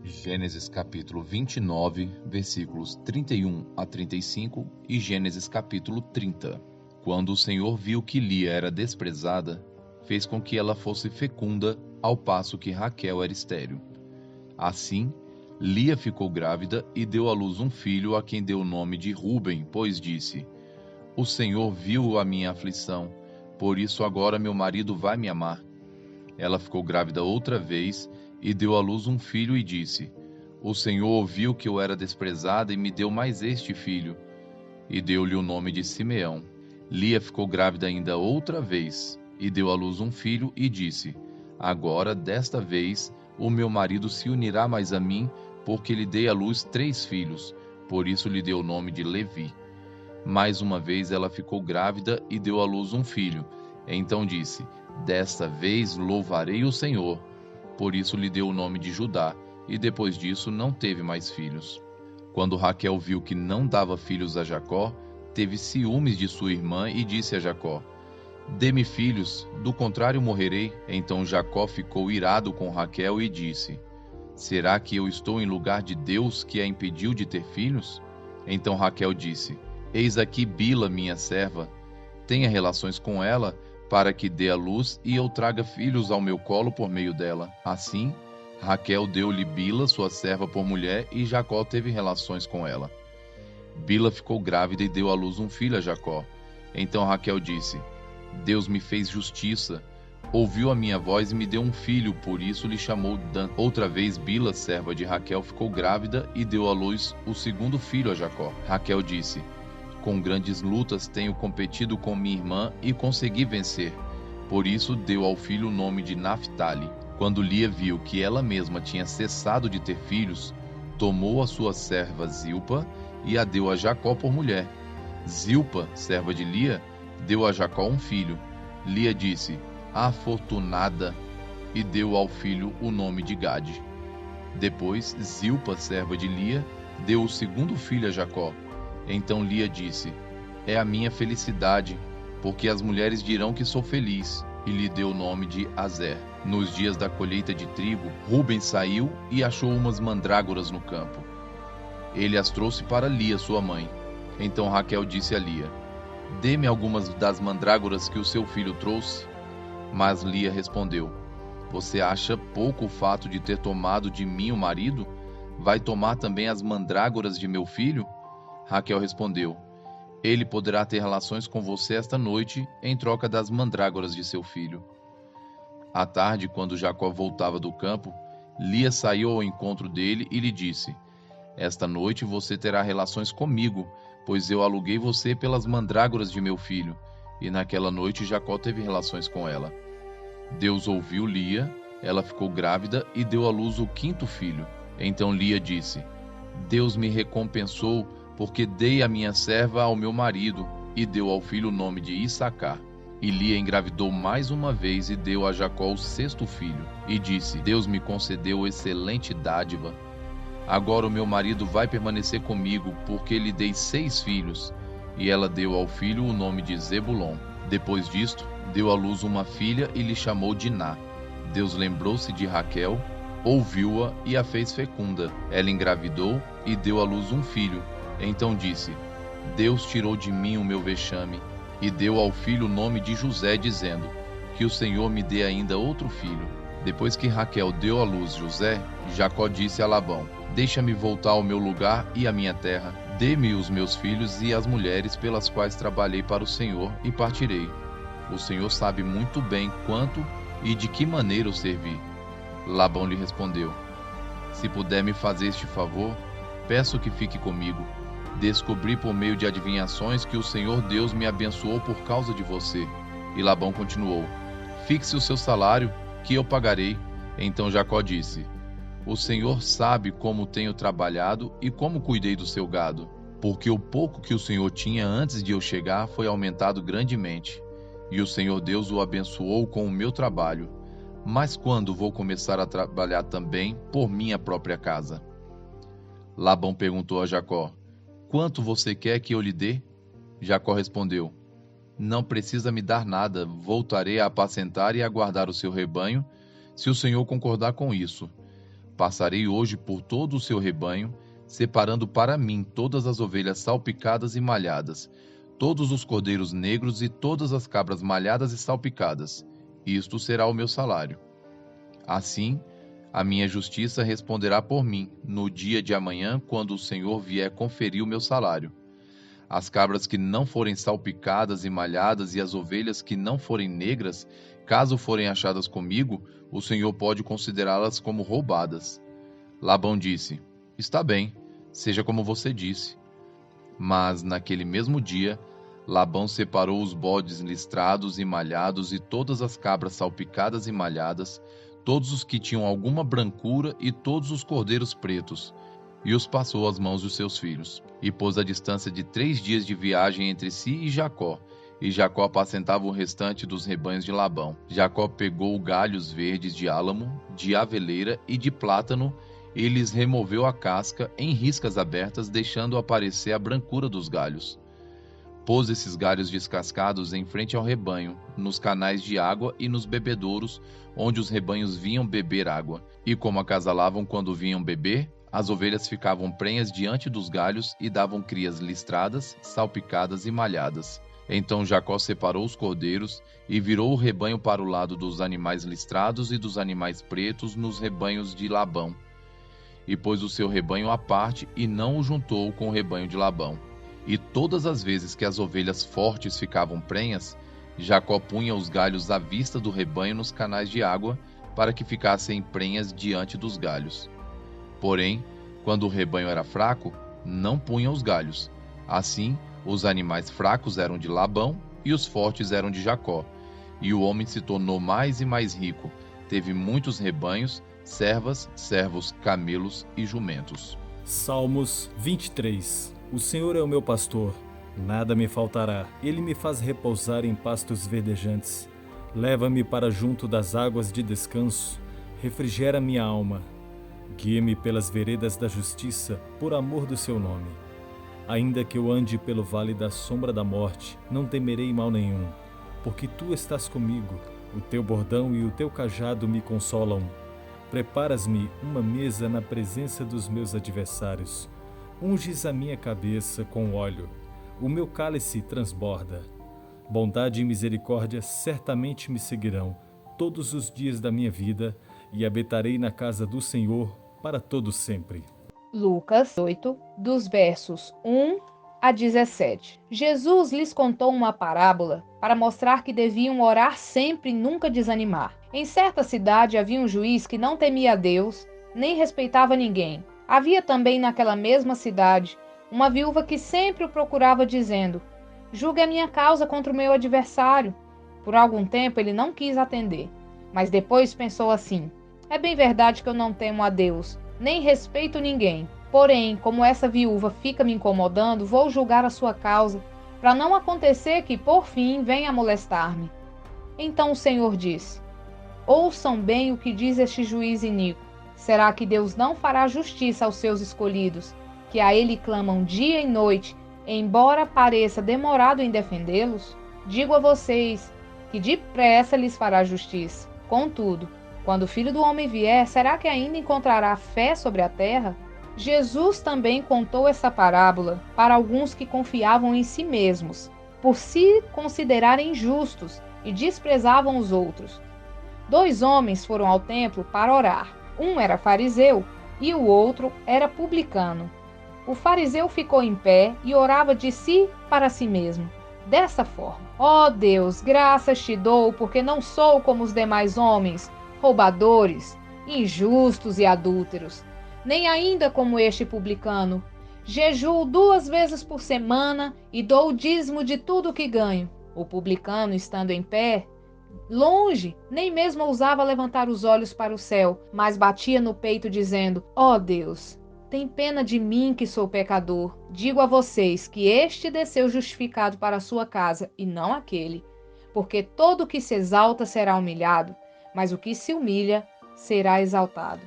Gênesis capítulo 29, versículos 31 a 35 e Gênesis capítulo 30. Quando o Senhor viu que Lia era desprezada, fez com que ela fosse fecunda, ao passo que Raquel era estéril. Assim, Lia ficou grávida e deu à luz um filho, a quem deu o nome de Ruben, pois disse: O Senhor viu a minha aflição, por isso agora meu marido vai me amar. Ela ficou grávida outra vez e deu à luz um filho e disse: O Senhor ouviu que eu era desprezada e me deu mais este filho. E deu-lhe o nome de Simeão. Lia ficou grávida ainda outra vez e deu à luz um filho e disse: Agora, desta vez, o meu marido se unirá mais a mim, porque lhe dei à luz 3 filhos. Por isso lhe deu o nome de Levi. Mais uma vez ela ficou grávida e deu à luz um filho. Então disse: Desta vez louvarei o Senhor. Por isso lhe deu o nome de Judá, e depois disso não teve mais filhos. Quando Raquel viu que não dava filhos a Jacó, teve ciúmes de sua irmã e disse a Jacó: Dê-me filhos, do contrário morrerei. Então Jacó ficou irado com Raquel e disse: Será que eu estou em lugar de Deus que a impediu de ter filhos? Então Raquel disse: Eis aqui Bila, minha serva. Tenha relações com ela, para que dê à luz e eu traga filhos ao meu colo por meio dela. Assim, Raquel deu-lhe Bila, sua serva, por mulher, e Jacó teve relações com ela. Bila ficou grávida e deu à luz um filho a Jacó. Então Raquel disse: Deus me fez justiça, ouviu a minha voz e me deu um filho, por isso lhe chamou Dan. Outra vez Bila, serva de Raquel, ficou grávida e deu à luz o segundo filho a Jacó. Raquel disse: Com grandes lutas tenho competido com minha irmã e consegui vencer. Por isso deu ao filho o nome de Naphtali. Quando Lia viu que ela mesma tinha cessado de ter filhos, tomou a sua serva Zilpa e a deu a Jacó por mulher. Zilpa, serva de Lia, deu a Jacó um filho. Lia disse: Afortunada, e deu ao filho o nome de Gade. Depois, Zilpa, serva de Lia, deu o segundo filho a Jacó. Então Lia disse: É a minha felicidade, porque as mulheres dirão que sou feliz, e lhe deu o nome de Azer. Nos dias da colheita de trigo, Ruben saiu e achou umas mandrágoras no campo. Ele as trouxe para Lia, sua mãe. Então Raquel disse a Lia: Dê-me algumas das mandrágoras que o seu filho trouxe. Mas Lia respondeu: Você acha pouco o fato de ter tomado de mim o marido? Vai tomar também as mandrágoras de meu filho? Raquel respondeu: Ele poderá ter relações com você esta noite, em troca das mandrágoras de seu filho. À tarde, quando Jacó voltava do campo, Lia saiu ao encontro dele e lhe disse: Esta noite você terá relações comigo, pois eu aluguei você pelas mandrágoras de meu filho. E naquela noite Jacó teve relações com ela. Deus ouviu Lia, ela ficou grávida e deu à luz o 5º filho. Então Lia disse: Deus me recompensou, porque dei a minha serva ao meu marido, e deu ao filho o nome de Issacar. E Lia engravidou mais uma vez e deu a Jacó o 6º filho. E disse: Deus me concedeu excelente dádiva. Agora o meu marido vai permanecer comigo, porque lhe dei 6 filhos. E ela deu ao filho o nome de Zebulon. Depois disto, deu à luz uma filha e lhe chamou Diná. Deus lembrou-se de Raquel, ouviu-a e a fez fecunda. Ela engravidou e deu à luz um filho. Então disse: Deus tirou de mim o meu vexame, e deu ao filho o nome de José, dizendo: Que o Senhor me dê ainda outro filho. Depois que Raquel deu à luz José, Jacó disse a Labão: Deixa-me voltar ao meu lugar e à minha terra. Dê-me os meus filhos e as mulheres pelas quais trabalhei para o Senhor, e partirei. O Senhor sabe muito bem quanto e de que maneira o servi. Labão lhe respondeu: Se puder me fazer este favor, peço que fique comigo. Descobri por meio de adivinhações que o Senhor Deus me abençoou por causa de você. E Labão continuou: Fixe o seu salário, que eu pagarei. Então Jacó disse: O Senhor sabe como tenho trabalhado e como cuidei do seu gado, porque o pouco que o Senhor tinha antes de eu chegar foi aumentado grandemente, e o Senhor Deus o abençoou com o meu trabalho. Mas quando vou começar a trabalhar também por minha própria casa? Labão perguntou a Jacó: Quanto você quer que eu lhe dê? Jacó respondeu: Não precisa me dar nada, voltarei a apacentar e a guardar o seu rebanho, se o Senhor concordar com isso. Passarei hoje por todo o seu rebanho, separando para mim todas as ovelhas salpicadas e malhadas, todos os cordeiros negros e todas as cabras malhadas e salpicadas. Isto será o meu salário. Assim, a minha justiça responderá por mim, no dia de amanhã, quando o Senhor vier conferir o meu salário. As cabras que não forem salpicadas e malhadas e as ovelhas que não forem negras, caso forem achadas comigo, o Senhor pode considerá-las como roubadas. Labão disse: Está bem, seja como você disse. Mas, naquele mesmo dia, Labão separou os bodes listrados e malhados e todas as cabras salpicadas e malhadas, todos os que tinham alguma brancura e todos os cordeiros pretos, e os passou às mãos dos seus filhos, e pôs a distância de 3 dias de viagem entre si e Jacó apacentava o restante dos rebanhos de Labão. Jacó pegou galhos verdes de álamo, de aveleira e de plátano, e lhes removeu a casca em riscas abertas, deixando aparecer a brancura dos galhos. Pôs esses galhos descascados em frente ao rebanho, nos canais de água e nos bebedouros, onde os rebanhos vinham beber água. E como acasalavam quando vinham beber, as ovelhas ficavam prenhas diante dos galhos e davam crias listradas, salpicadas e malhadas. Então Jacó separou os cordeiros e virou o rebanho para o lado dos animais listrados e dos animais pretos nos rebanhos de Labão. E pôs o seu rebanho à parte e não o juntou com o rebanho de Labão. E todas as vezes que as ovelhas fortes ficavam prenhas, Jacó punha os galhos à vista do rebanho nos canais de água, para que ficassem prenhas diante dos galhos. Porém, quando o rebanho era fraco, não punha os galhos. Assim, os animais fracos eram de Labão e os fortes eram de Jacó. E o homem se tornou mais e mais rico. Teve muitos rebanhos, servas, servos, camelos e jumentos. Salmos 23. O Senhor é o meu pastor, nada me faltará. Ele me faz repousar em pastos verdejantes. Leva-me para junto das águas de descanso. Refrigera minha alma. Guia-me pelas veredas da justiça, por amor do seu nome. Ainda que eu ande pelo vale da sombra da morte, não temerei mal nenhum, porque tu estás comigo. O teu bordão e o teu cajado me consolam. Preparas-me uma mesa na presença dos meus adversários. Unges a minha cabeça com óleo. O meu cálice transborda. Bondade e misericórdia certamente me seguirão todos os dias da minha vida, e habitarei na casa do Senhor para todo sempre. Lucas 8, dos versos 1 a 17. Jesus lhes contou uma parábola para mostrar que deviam orar sempre e nunca desanimar. Em certa cidade havia um juiz que não temia a Deus, nem respeitava ninguém. Havia também naquela mesma cidade uma viúva que sempre o procurava dizendo: julgue a minha causa contra o meu adversário. Por algum tempo ele não quis atender, mas depois pensou assim: é bem verdade que eu não temo a Deus, nem respeito ninguém. Porém, como essa viúva fica me incomodando, vou julgar a sua causa, para não acontecer que, por fim, venha a molestar-me. Então o Senhor disse: ouçam bem o que diz este juiz iníquo. Será que Deus não fará justiça aos seus escolhidos, que a Ele clamam dia e noite, embora pareça demorado em defendê-los? Digo a vocês que depressa lhes fará justiça. Contudo, quando o Filho do Homem vier, será que ainda encontrará fé sobre a terra? Jesus também contou essa parábola para alguns que confiavam em si mesmos, por se considerarem justos e desprezavam os outros. 2 homens foram ao templo para orar. Um era fariseu e o outro era publicano. O fariseu ficou em pé e orava de si para si mesmo, dessa forma: ó Deus, graças te dou, porque não sou como os demais homens, roubadores, injustos e adúlteros, nem ainda como este publicano. Jejuo 2 vezes por semana e dou o dízimo de tudo o que ganho. O publicano, estando em pé, longe, nem mesmo ousava levantar os olhos para o céu, mas batia no peito dizendo: ó Deus, tem pena de mim que sou pecador. Digo a vocês que este desceu justificado para a sua casa e não aquele, porque todo o que se exalta será humilhado, mas o que se humilha será exaltado.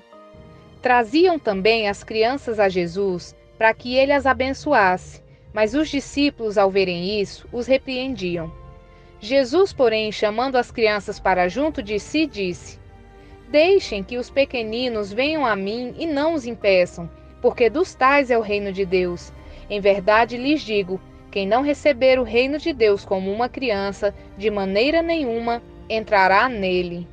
Traziam também as crianças a Jesus para que ele as abençoasse, mas os discípulos, ao verem isso, os repreendiam. Jesus, porém, chamando as crianças para junto de si, disse: Deixem que os pequeninos venham a mim e não os impeçam, porque dos tais é o reino de Deus. Em verdade lhes digo, quem não receber o reino de Deus como uma criança, de maneira nenhuma entrará nele.